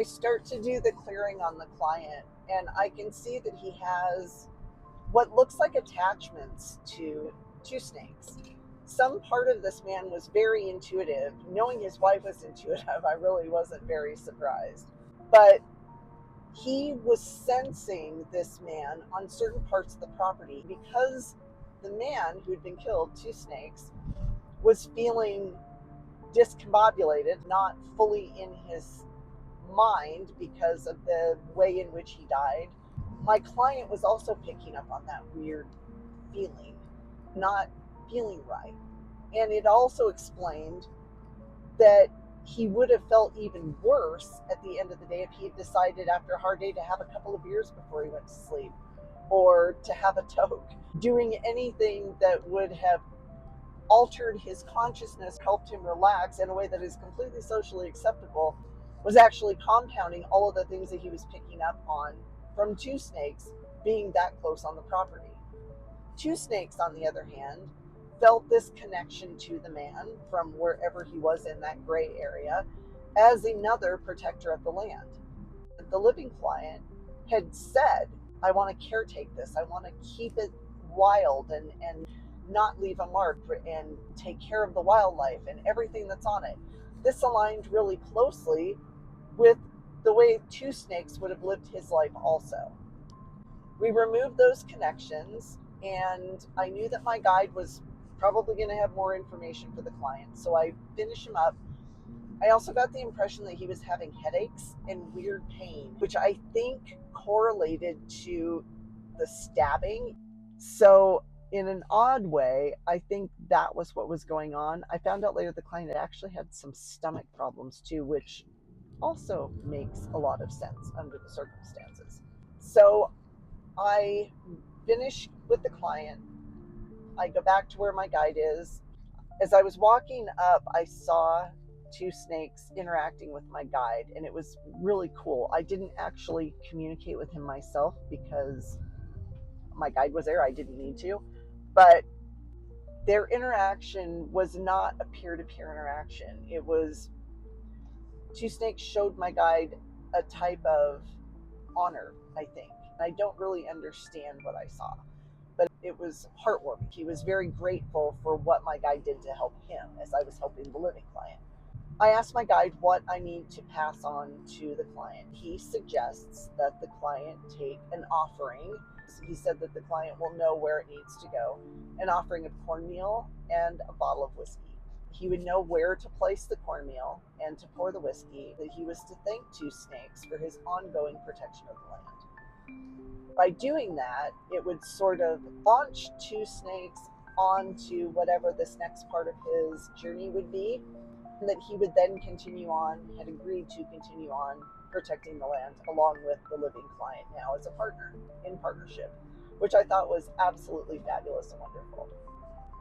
I start to do the clearing on the client, and I can see that he has what looks like attachments to two snakes. Some part of this man was very intuitive. Knowing his wife was intuitive, I really wasn't very surprised. But he was sensing this man on certain parts of the property because the man who'd been killed, two snakes, was feeling discombobulated, not fully in his mind because of the way in which he died. My client was also picking up on that weird feeling, not feeling right. And it also explained that he would have felt even worse at the end of the day if he had decided after a hard day to have a couple of beers before he went to sleep or to have a toke. Doing anything that would have altered his consciousness, helped him relax in a way that is completely socially acceptable, was actually compounding all of the things that he was picking up on from two snakes being that close on the property. Two snakes, on the other hand, felt this connection to the man from wherever he was in that gray area as another protector of the land. The living client had said, I want to caretake this. I want to keep it wild and not leave a mark and take care of the wildlife and everything that's on it. This aligned really closely with the way two snakes would have lived his life also. We removed those connections, and I knew that my guide was probably going to have more information for the client. So I finished him up. I also got the impression that he was having headaches and weird pain, which I think correlated to the stabbing. So, in an odd way, I think that was what was going on. I found out later the client actually had some stomach problems too, which also makes a lot of sense under the circumstances. So, I finish with the client. I go back to where my guide is. As I was walking up, I saw two snakes interacting with my guide, and it was really cool. I didn't actually communicate with him myself because my guide was there. I didn't need to. But their interaction was not a peer to peer interaction. It was two snakes showed my guide a type of honor, I think. I don't really understand what I saw, but it was heartwarming. He was very grateful for what my guide did to help him as I was helping the living client. I asked my guide what I need to pass on to the client. He suggests that the client take an offering. He said that the client will know where it needs to go, an offering of cornmeal and a bottle of whiskey. He would know where to place the cornmeal and to pour the whiskey, that he was to thank two snakes for his ongoing protection of the land. By doing that, it would sort of launch two snakes onto whatever this next part of his journey would be, and that he would then continue on, had agreed to continue on protecting the land along with the living client now as a partner, in partnership, which I thought was absolutely fabulous and wonderful.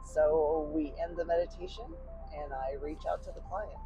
So we end the meditation and I reach out to the client.